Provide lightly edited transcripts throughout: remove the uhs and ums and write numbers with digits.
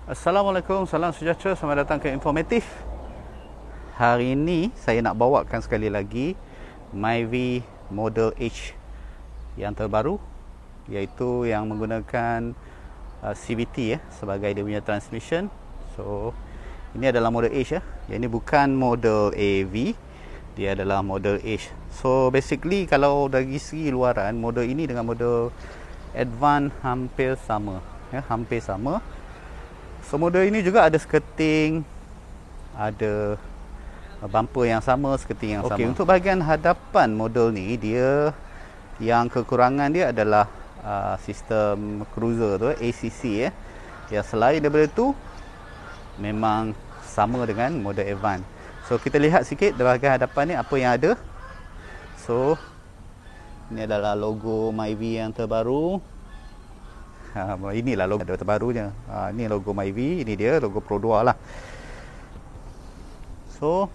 Assalamualaikum, salam sejahtera, selamat datang ke Informatif. Hari ini saya nak bawakan sekali lagi Myvi Model H yang terbaru, iaitu yang menggunakan CVT sebagai dia punya transmission. So ini adalah model H Yang ini bukan model AV, dia adalah model H. So basically kalau dari segi luaran, model ini dengan model Advance hampir sama, hampir sama. So model ini juga ada skirting, ada bumper yang sama, skirting yang sama. Okey, untuk bahagian hadapan model ni, dia yang kekurangan dia adalah sistem cruiser tu, ACC Yang selain daripada tu memang sama dengan model Advance. So kita lihat sikit di bahagian hadapan ni apa yang ada. So ini adalah logo Myvi yang terbaru. Inilah logo terbarunya. Ini logo Myvi, ini dia logo Pro 2 lah. So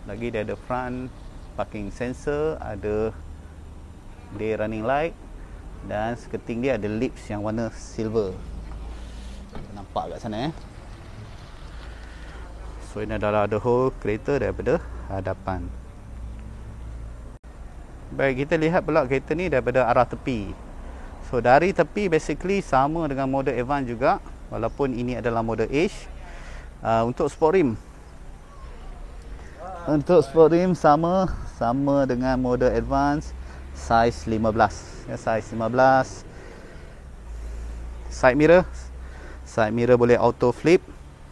lagi dia ada front parking sensor, ada day running light, dan skirting dia ada lips yang warna silver. Nampak kat sana So ini adalah the whole kereta daripada hadapan. Baik, kita lihat pula kereta ni daripada arah tepi. So dari tepi basically sama dengan model Advance juga, walaupun ini adalah model H. Untuk sport rim, sama dengan model Advance, size 15 size 15. Side mirror boleh auto flip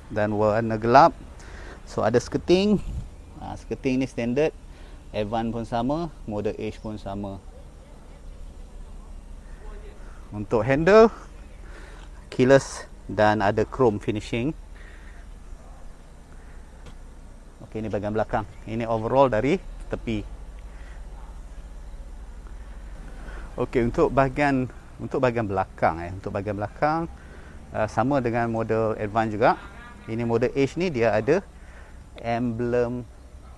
dan warna gelap. So ada skirting, skirting ni standard. Advance pun sama, model H pun sama. Untuk handle, keyless dan ada chrome finishing. Okey, ini bahagian belakang. Ini overall dari tepi. Okey, untuk bahagian belakang untuk bahagian belakang sama dengan model Advance juga. Ini model H ni dia ada emblem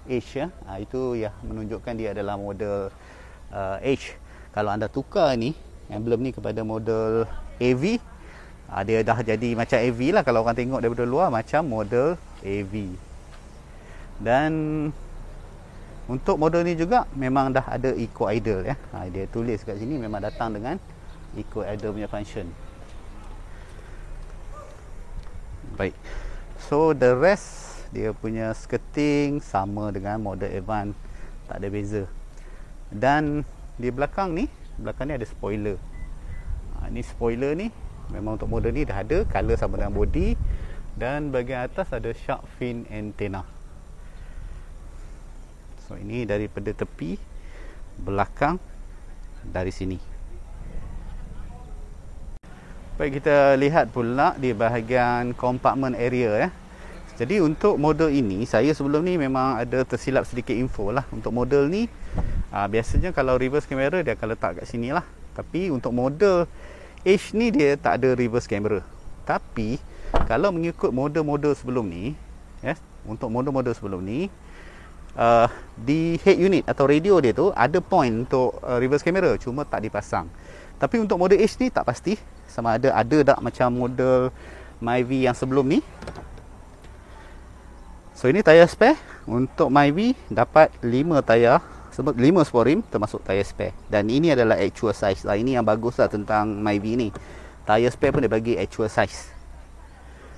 H itu yang menunjukkan dia adalah model H. Kalau anda tukar ni emblem ni kepada model AV, dia dah jadi macam AV lah. Kalau orang tengok daripada luar macam model AV. Dan untuk model ni juga memang dah ada Eco Idle dia tulis kat sini memang datang dengan Eco Idle punya function. Baik, so the rest dia punya skirting sama dengan model Advance, tak ada beza. Dan di belakang ni ada spoiler. Ni spoiler ni memang untuk model ni dah ada, color sama dengan body. Dan bahagian atas ada shark fin antenna. So ini daripada tepi belakang dari sini. Baik, kita lihat pula di bahagian compartment area Jadi untuk model ini, saya sebelum ni memang ada tersilap sedikit info lah. Untuk model ni biasanya kalau reverse camera dia akan letak kat sini lah. Tapi untuk model H ni dia tak ada reverse camera. Tapi kalau mengikut model-model sebelum ni, untuk model-model sebelum ni, di head unit atau radio dia tu ada point untuk reverse camera, cuma tak dipasang. Tapi untuk model H ni tak pasti sama ada tak macam model Myvi yang sebelum ni. So ini tayar spare. Untuk Myvi dapat 5 tayar, 5 sport rim termasuk tayar spare. Dan ini adalah actual size lah. Ini yang bagus lah tentang Myvi ni, tayar spare pun dia bagi actual size.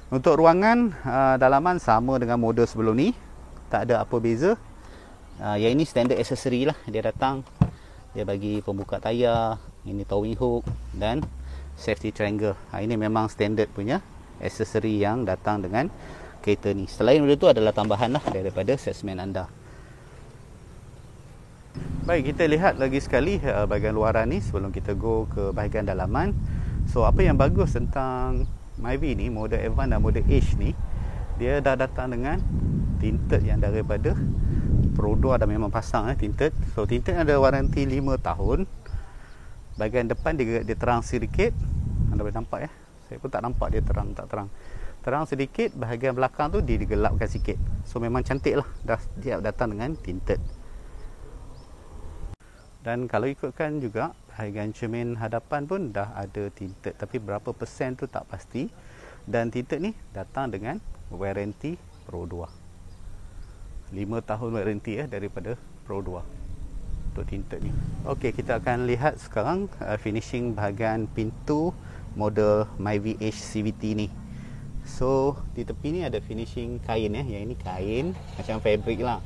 Untuk ruangan, dalaman sama dengan model sebelum ni, tak ada apa beza. Yang ini standard accessory lah. Dia datang, dia bagi pembuka tayar, ini towing hook dan safety triangle. Ini memang standard punya accessory yang datang dengan kereta ni. Selain itu adalah tambahan lah daripada salesman anda. Baik, kita lihat lagi sekali bahagian luaran ni sebelum kita go ke bahagian dalaman. So apa yang bagus tentang Myvi ni, model Advance dan model H ni, dia dah datang dengan tinted yang daripada Pro 2 dah memang pasang tinted. So tinted ada waranti 5 tahun. Bahagian depan dia terang sedikit. Anda boleh nampak saya pun tak nampak dia terang tak terang sedikit. Bahagian belakang tu dia digelapkan sikit. So memang cantik lah, dah siap datang dengan tinted. Dan kalau ikutkan juga bahagian cermin hadapan pun dah ada tinted, tapi berapa persen tu tak pasti. Dan tinted ni datang dengan warranty Pro 2. 5 tahun warranty daripada Pro 2 untuk tinted ni. Okey, kita akan lihat sekarang finishing bahagian pintu model Myvi H CVT ni. So di tepi ni ada finishing kain yang ini kain macam fabric lah.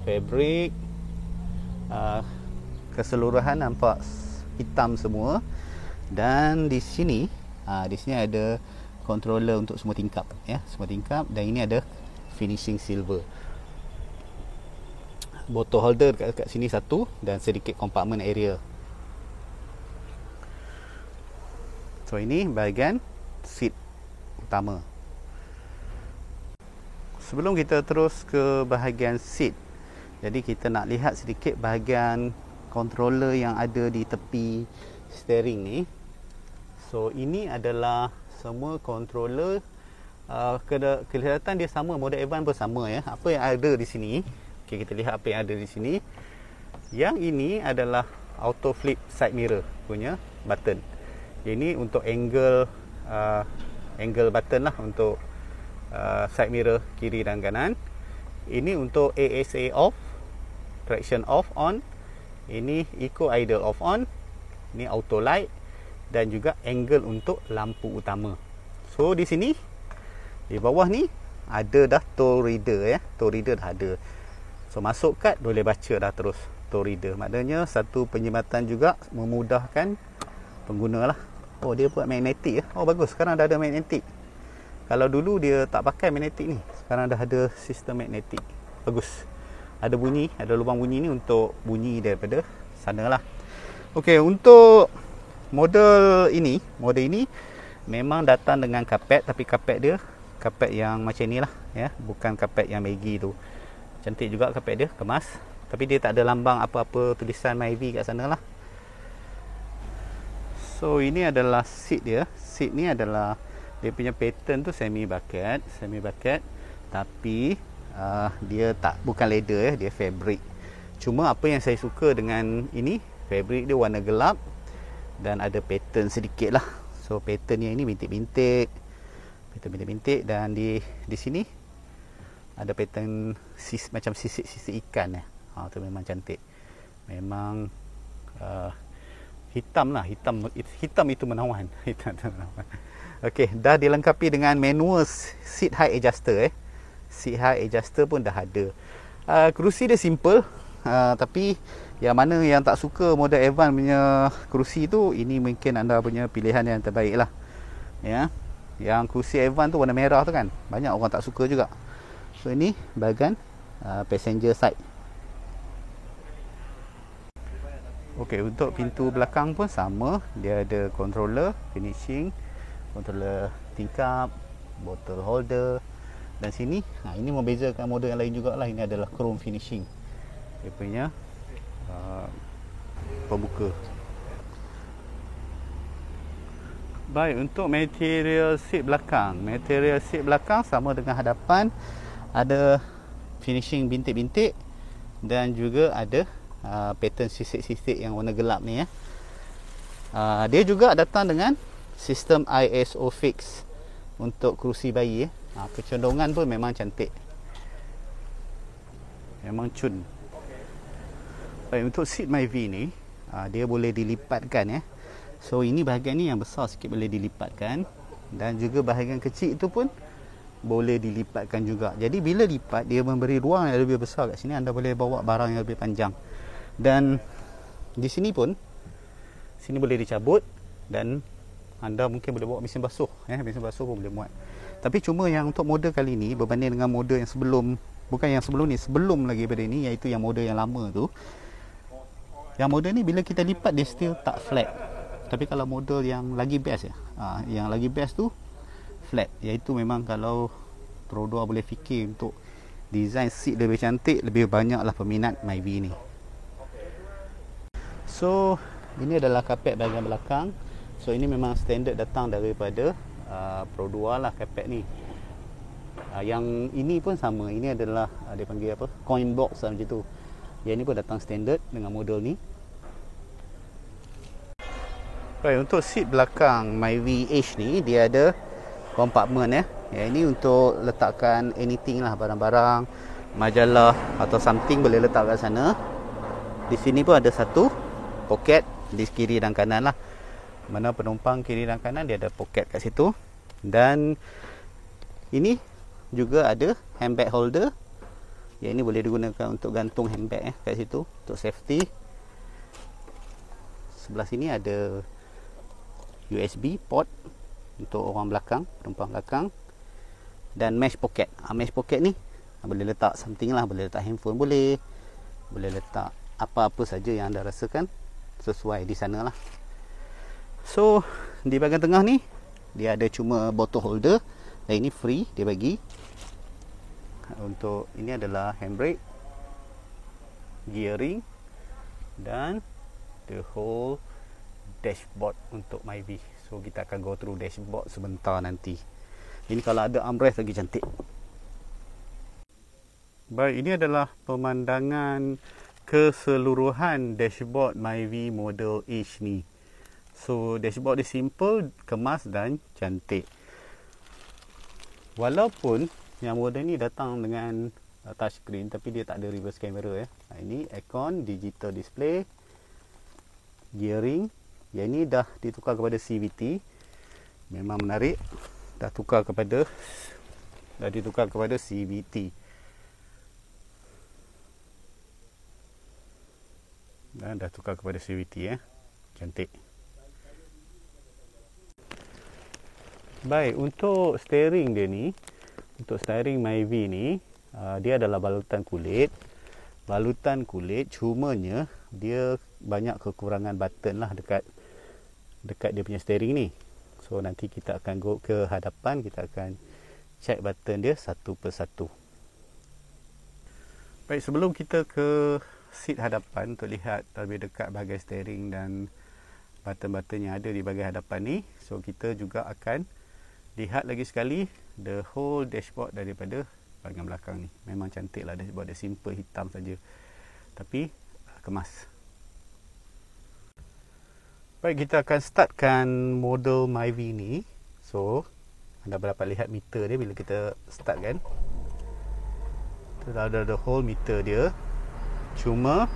Fabric keseluruhan nampak hitam semua. Dan di sini ada controller untuk semua tingkap semua tingkap, dan ini ada finishing silver. Bottle holder kat sini satu dan sedikit compartment area. So ini bahagian seat utama. Sebelum kita terus ke bahagian seat, jadi kita nak lihat sedikit bahagian controller yang ada di tepi steering ni. So ini adalah semua controller, kelihatan dia sama, model Advance pun sama Apa yang ada di sini? Okey, kita lihat apa yang ada di sini. Yang ini adalah auto flip side mirror punya button. Ini untuk angle button lah untuk side mirror kiri dan kanan. Ini untuk ASA off, traction off on. Ini eco idle off on. Ini auto light dan juga angle untuk lampu utama. So di sini di bawah ni ada dah toll reader Toll reader dah ada. So masuk kad boleh baca dah terus toll reader. Maknanya satu penyematan juga memudahkan pengguna lah. Oh, dia buat magnetik Oh bagus, sekarang dah ada magnetik. Kalau dulu dia tak pakai magnetik ni, sekarang dah ada sistem magnetik. Bagus. Ada bunyi, ada lubang bunyi ni untuk bunyi daripada sana lah. Okey, untuk model ini memang datang dengan kapet, tapi kapet dia kapet yang macam ni lah bukan kapet yang Maggi tu. Cantik juga kapet dia, kemas. Tapi dia tak ada lambang apa-apa tulisan Myvi kat sana lah. So ini adalah seat dia. Seat ni adalah dia punya pattern tu semi bucket, tapi dia bukan leather dia fabric. Cuma apa yang saya suka dengan ini, fabric dia warna gelap dan ada pattern sedikit lah. So pattern yang ini bintik-bintik, dan di sini ada pattern macam sisik-sisik ikan tu memang cantik. Memang hitam lah, hitam itu menawan. Okey, dah dilengkapi dengan manual seat height adjuster Seat height adjuster pun dah ada. Kerusi dia simple, tapi yang mana yang tak suka model Advance punya kerusi tu, ini mungkin anda punya pilihan yang terbaik lah Yang kerusi Advance tu warna merah tu kan, banyak orang tak suka juga. So ini bahagian passenger side. Okey, untuk pintu belakang pun sama. Dia ada controller finishing, controller tingkap, bottle holder. Dan sini, ini membezakan model yang lain jugalah. Ini adalah chrome finishing. Dia punya pembuka. Baik, untuk material seat belakang. Material seat belakang sama dengan hadapan. Ada finishing bintik-bintik dan juga ada pattern sisik-sisik yang warna gelap ni Dia juga datang dengan sistem ISO fix untuk kerusi bayi Kecondongan pun memang cantik, memang cun. Baik, untuk seat Myvi ni dia boleh dilipatkan So ini bahagian ni yang besar sikit boleh dilipatkan, dan juga bahagian kecil itu pun boleh dilipatkan juga. Jadi bila lipat, dia memberi ruang yang lebih besar kat sini. Anda boleh bawa barang yang lebih panjang. Dan di sini pun, sini boleh dicabut, dan anda mungkin boleh bawa mesin basuh mesin basuh pun boleh muat. Tapi cuma yang untuk model kali ni, berbanding dengan model yang sebelum, bukan yang sebelum ni, sebelum lagi daripada ni, iaitu yang model yang lama tu, yang model ni bila kita lipat dia still tak flat. Tapi kalau model yang lagi best yang lagi best tu flat, iaitu memang kalau Pro 2 boleh fikir untuk design seat lebih cantik, lebih banyaklah peminat Myvi ni. So ini adalah kapet bahagian belakang. So ini memang standard datang daripada Pro 2 lah kapet ni. Yang ini pun sama. Ini adalah dia panggil apa, coin box lah macam tu. Yang ini pun datang standard dengan model ni. Baik, untuk seat belakang Myvi H ni, dia ada compartment ya. Yang ini untuk letakkan anything lah, barang-barang, majalah atau something boleh letak kat sana. Di sini pun ada satu poket di kiri dan kanan lah. Mana penumpang kiri dan kanan dia ada poket kat situ. Dan ini juga ada handbag holder. Yang ini boleh digunakan untuk gantung handbag kat situ untuk safety. Sebelah sini ada USB port untuk orang belakang, penumpang belakang. Dan mesh pocket. Mesh pocket ni boleh letak something lah, boleh letak handphone boleh letak apa-apa saja yang anda rasakan sesuai di sana lah. So di bahagian tengah ni dia ada cuma bottle holder, dan ini free dia bagi. Untuk ini adalah handbrake, gearing dan the whole dashboard untuk Myvi. So kita akan go through dashboard sebentar nanti. Ini kalau ada armrest lagi cantik. Baik, ini adalah pemandangan keseluruhan dashboard Myvi model H ni. So dashboard dia simple, kemas dan cantik. Walaupun yang model ni datang dengan touchscreen, tapi dia tak ada reverse camera ya. Ini aircon, digital display, gearing. Yang ini dah ditukar kepada CVT. Memang menarik. Dah ditukar kepada CVT. Dan dah tukar kepada CVT ya. Cantik. Baik, untuk steering dia ni, untuk steering Myvi ni, dia adalah balutan kulit. Balutan kulit, cumanya dia banyak kekurangan button lah dekat dia punya steering ni. So nanti kita akan go ke hadapan, kita akan check button dia satu persatu. Baik, sebelum kita ke seat hadapan untuk lihat lebih dekat bahagian steering dan button-button yang ada di bahagian hadapan ni, so kita juga akan lihat lagi sekali the whole dashboard daripada bahagian belakang ni. Memang cantik lah dashboard dia, simple hitam saja, tapi kemas. Baik, kita akan startkan model Myvi ni. So anda dapat lihat meter dia bila kita start kan. Ada the whole meter dia. Cuma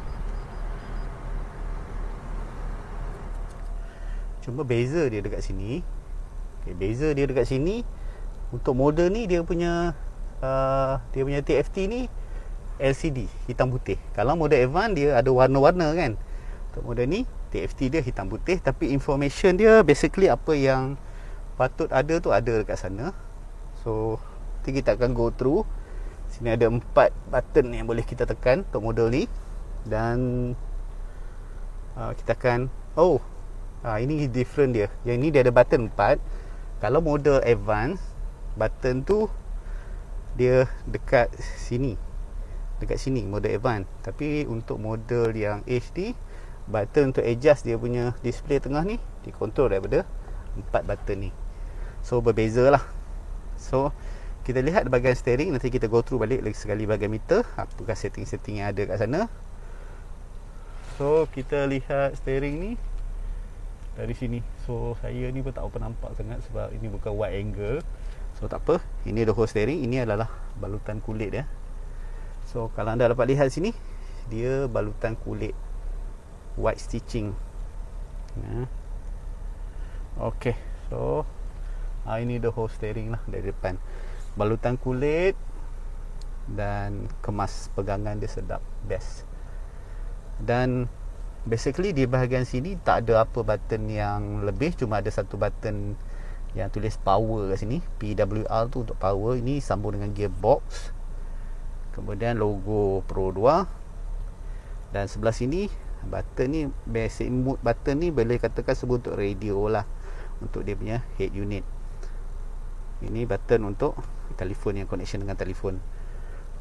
beza dia dekat sini. Okay, beza dia dekat sini, untuk model ni dia punya TFT ni LCD hitam putih. Kalau model Advance dia ada warna-warna kan. Untuk model ni TFT dia hitam putih, tapi information dia basically apa yang patut ada tu ada dekat sana. So nanti kita akan go through. Sini ada 4 button yang boleh kita tekan untuk model ni. Dan kita akan ini different dia. Yang ni dia ada button 4. Kalau model Advance, button tu dia dekat sini. Dekat sini model Advance. Tapi untuk model yang HD, button untuk adjust dia punya display tengah ni dikontrol daripada 4 button ni. So berbeza lah. So kita lihat bahagian steering, nanti kita go through balik lagi sekali bahagian meter, apakah setting-setting yang ada kat sana. So kita lihat steering ni dari sini. So saya ni pun tak apa nampak sangat sebab ini bukan wide angle. So tak apa, ini the whole steering. Ini adalah balutan kulit ya. So kalau anda dapat lihat sini, dia balutan kulit white stitching. Okay, so ini the whole steering lah dari depan. Balutan kulit dan kemas, pegangan dia sedap, best. Dan basically di bahagian sini tak ada apa button yang lebih, cuma ada satu button yang tulis power kat sini, PWR tu untuk power. Ini sambung dengan gearbox. Kemudian logo Pro 2. Dan sebelah sini button ni, basic mode button ni boleh katakan sebut untuk radio lah, untuk dia punya head unit. Ini button untuk telefon, yang connection dengan telefon.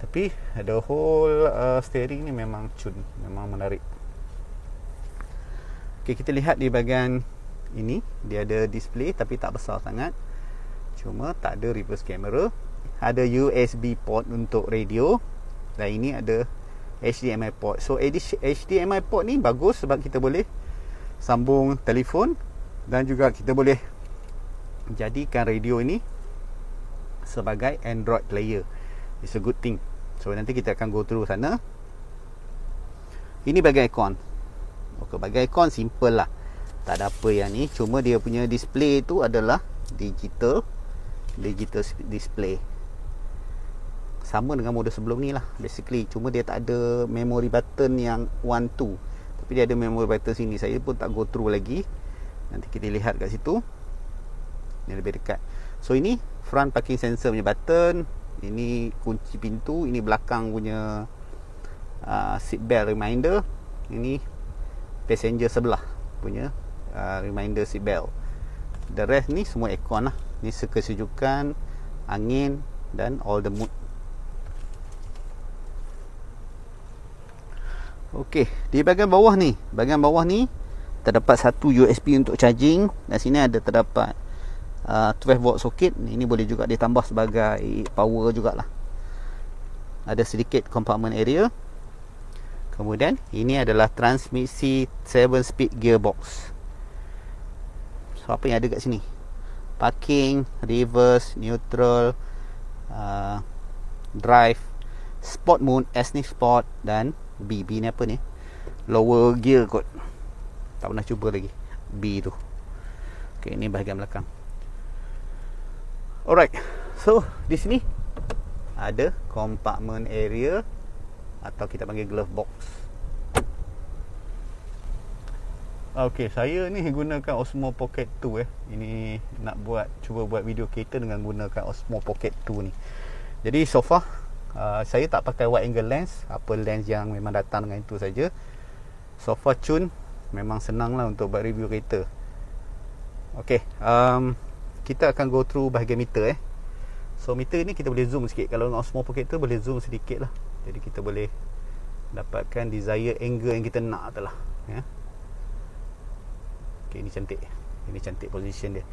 Tapi the whole steering ni memang cun, memang menarik. Okay, kita lihat di bahagian ini, dia ada display tapi tak besar sangat. Cuma tak ada reverse camera. Ada USB port untuk radio. Dan ini ada HDMI port. So HDMI port ni bagus sebab kita boleh sambung telefon, dan juga kita boleh jadikan radio ini sebagai Android player. It's a good thing. So nanti kita akan go through sana. Ini bahagian aircon. Okay, bahagian aircon simple lah, tak ada apa yang ni. Cuma dia punya display tu adalah digital display, sama dengan model sebelum ni lah basically. Cuma dia tak ada memory button yang 1, 2, tapi dia ada memory button sini. Saya pun tak go through lagi, nanti kita lihat kat situ. Ni lebih dekat. So ini front parking sensor punya button, ini kunci pintu, ini belakang punya seat belt reminder, ini passenger sebelah punya reminder seat belt. The rest ni semua aircon lah. Ni kesejukan, angin dan all the mode. Okey, di bahagian bawah ni terdapat satu USB untuk charging, dan sini ada terdapat 12 volt socket. Ini boleh juga ditambah sebagai power jugalah. Ada sedikit compartment area. Kemudian ini adalah transmisi 7 speed gearbox. So apa yang ada kat sini? Parking, reverse, neutral, drive, sport mode, S ni sport, dan B ni apa ni? Lower gear kot. Tak pernah cuba lagi B tu. Okey, ini bahagian belakang. Alright. So, di sini ada compartment area atau kita panggil glove box. Okey, saya ni gunakan Osmo Pocket 2 Ini nak cuba buat video kereta dengan gunakan Osmo Pocket 2 ni. Jadi so far saya tak pakai wide angle lens, apa lens yang memang datang dengan itu saja. So far tune memang senang lah untuk buat review kereta. Okey, kita akan go through bahagian meter So meter ni kita boleh zoom sikit. Kalau dengan Osmo Pocket tu boleh zoom sedikit lah. Jadi kita boleh dapatkan desired angle yang kita nak tu lah ya. Okey, ini cantik. Ini cantik position dia.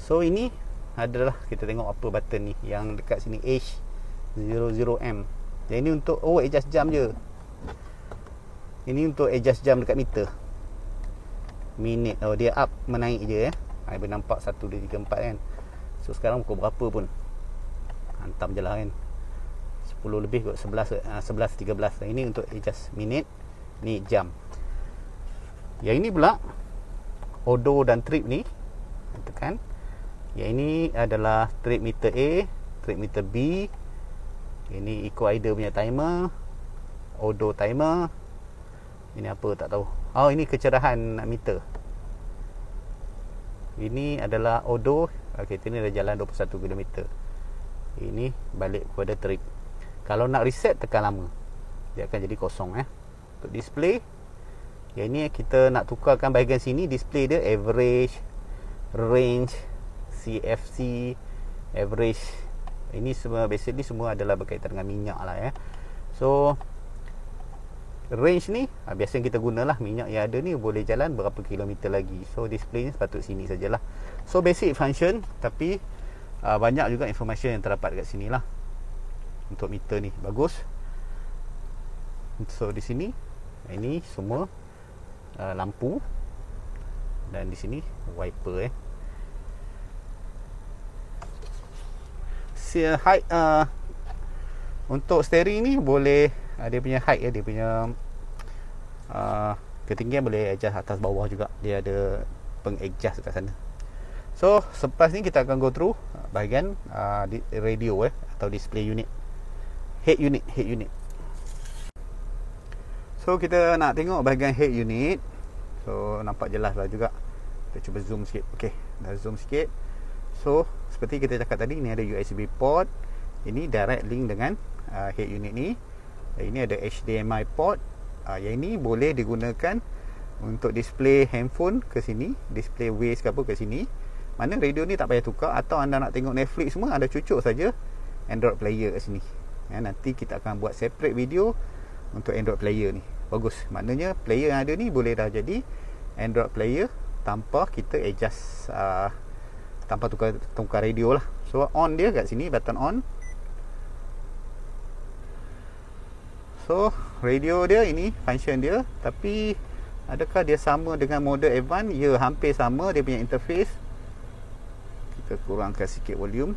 So ini adalah kita tengok apa button ni yang dekat sini, H00M. Yang ini untuk adjust jam je. Ini untuk adjust jam dekat meter. Minit. Oh, dia up menaik je boleh nampak 1, 2, 3, 4 kan. So sekarang pukul berapa pun hantam je lah kan, 10 lebih kot, 11, 13. Ini untuk adjust minit, ni jam. Yang ini pula odo dan trip ni, tekan. Yang ini adalah trip meter A, trip meter B. Ini eco idle punya timer, odo timer. Ini apa tak tahu. Oh, ini kecerahan meter. Ini adalah odo. Okey, ini dah jalan 21 km. Ini balik kepada trip. Kalau nak reset tekan lama, dia akan jadi kosong Untuk display, yang ini kita nak tukarkan bahagian sini. Display dia average, range, CFC, average. Ini semua basically semua adalah berkaitan dengan minyak lah So range ni biasa yang kita gunalah, minyak yang ada ni boleh jalan berapa kilometer lagi. So display ni sepatut sini sajalah. So basic function, tapi banyak juga information yang terdapat kat sini lah. Untuk meter ni bagus. So di sini ini semua lampu, dan di sini wiper height. Untuk steering ni boleh dia punya height dia punya ketinggian boleh adjust atas bawah juga. Dia ada peng-adjust kat sana. So selepas ni kita akan go through bahagian radio atau display unit, head unit. So kita nak tengok bahagian head unit. So nampak jelas lah juga. Kita cuba zoom sikit. Okey, dah zoom sikit. So seperti kita cakap tadi, ni ada USB port. Ini direct link dengan head unit ni. Ini ada HDMI port. Yang ini boleh digunakan untuk display handphone ke sini, display Waze ke apa ke sini. Mana radio ni tak payah tukar. Atau anda nak tengok Netflix semua, ada cucuk saja Android player kat sini nanti kita akan buat separate video untuk Android player ni. Bagus. Maknanya player yang ada ni boleh dah jadi Android player tanpa kita adjust, tanpa tukar radio lah. So on dia kat sini, button on. So radio dia ini function dia. Tapi adakah dia sama dengan model Advance? Ya, hampir sama dia punya interface. Kita kurangkan sikit volume.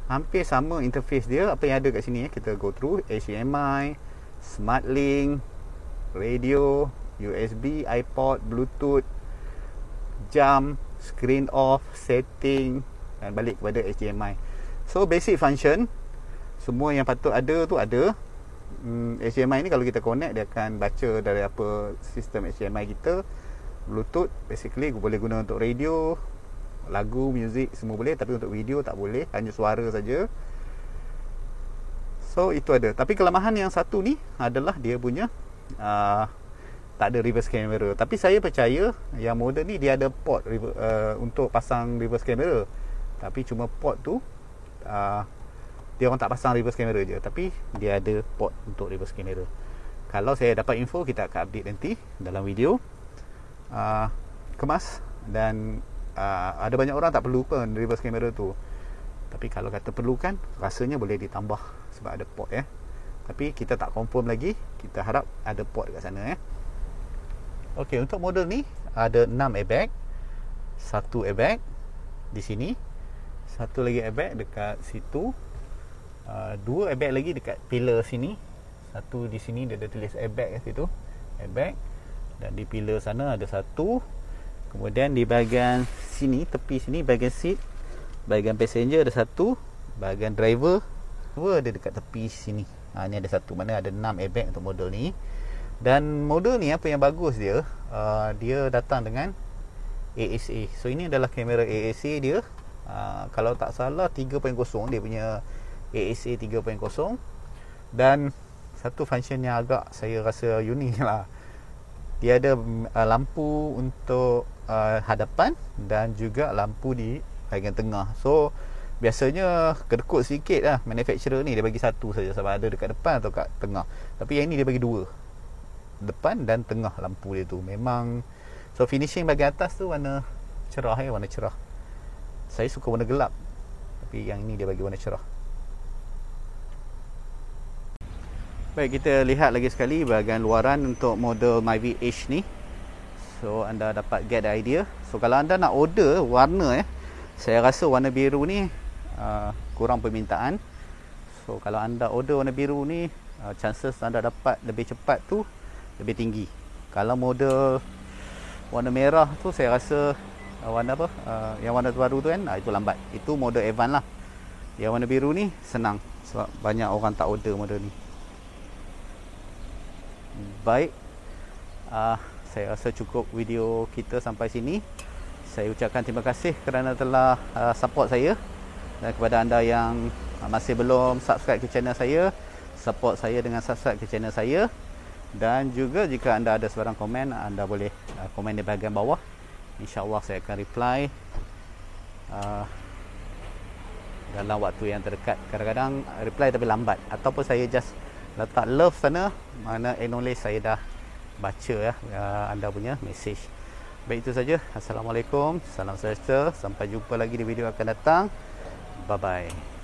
hampir sama interface dia. Apa yang ada kat sini kita go through HDMI, Smart Link, radio, USB, iPod, Bluetooth, jam, screen off, setting, dan balik kepada HDMI. So basic function semua yang patut ada tu ada. HDMI ni kalau kita connect, dia akan baca dari apa sistem HDMI kita. Bluetooth basically boleh guna untuk radio, lagu, muzik semua boleh, tapi untuk video tak boleh, hanya suara saja. So itu ada. Tapi kelemahan yang satu ni adalah dia punya tak ada reverse camera. Tapi saya percaya yang model ni dia ada port untuk pasang reverse camera. Tapi cuma port tu dia orang tak pasang reverse camera je, tapi dia ada port untuk reverse camera. Kalau saya dapat info, kita akan update nanti dalam video. Kemas. Dan ada banyak orang tak perlu pun reverse camera tu, tapi kalau kata perlukan, rasanya boleh ditambah sebab ada port tapi kita tak confirm lagi. Kita harap ada port kat sana Okey, untuk model ni ada 6 airbag. 1 airbag di sini, 1 lagi airbag dekat situ, 2 airbag lagi dekat pillar sini. 1 di sini dia ada tulis airbag kat situ, airbag. Dan di pillar sana ada 1. Kemudian di bahagian sini, tepi sini, bahagian seat, bahagian passenger ada 1, bahagian driver ada dekat tepi sini. Ni ada 1, mana ada 6 airbag untuk model ni. Dan model ni apa yang bagus dia, dia datang dengan ASA. So ini adalah kamera ASA dia. Kalau tak salah 3.0 dia punya ASA 3.0. Dan satu function yang agak saya rasa unik lah, dia ada lampu untuk hadapan dan juga lampu di bahagian tengah. So biasanya kedekut sikit lah manufacturer ni, dia bagi satu saja, sama ada dekat depan atau kat tengah. Tapi yang ni dia bagi 2, depan dan tengah lampu dia tu. Memang so finishing bahagian atas tu warna cerah warna cerah. Saya suka warna gelap, tapi yang ni dia bagi warna cerah. Baik, kita lihat lagi sekali bahagian luaran untuk model Myvi H ni. So anda dapat get the idea. So kalau anda nak order warna saya rasa warna biru ni kurang permintaan. So kalau anda order warna biru ni, chances anda dapat lebih cepat tu lebih tinggi. Kalau model warna merah tu saya rasa warna apa, yang warna baru tu itu lambat. Itu model Advance lah. Yang warna biru ni senang sebab banyak orang tak order model ni. Baik, saya rasa cukup video kita sampai sini. Saya ucapkan terima kasih kerana telah support saya. Dan kepada anda yang masih belum subscribe ke channel saya, support saya dengan subscribe ke channel saya. Dan juga jika anda ada sebarang komen, anda boleh komen di bahagian bawah. InsyaAllah saya akan reply dalam waktu yang terdekat. Kadang-kadang reply tapi lambat, ataupun saya just letak love sana, mana acknowledge saya dah baca anda punya message. Baik, itu saja. Assalamualaikum, salam sejahtera, sampai jumpa lagi di video akan datang. Bye bye.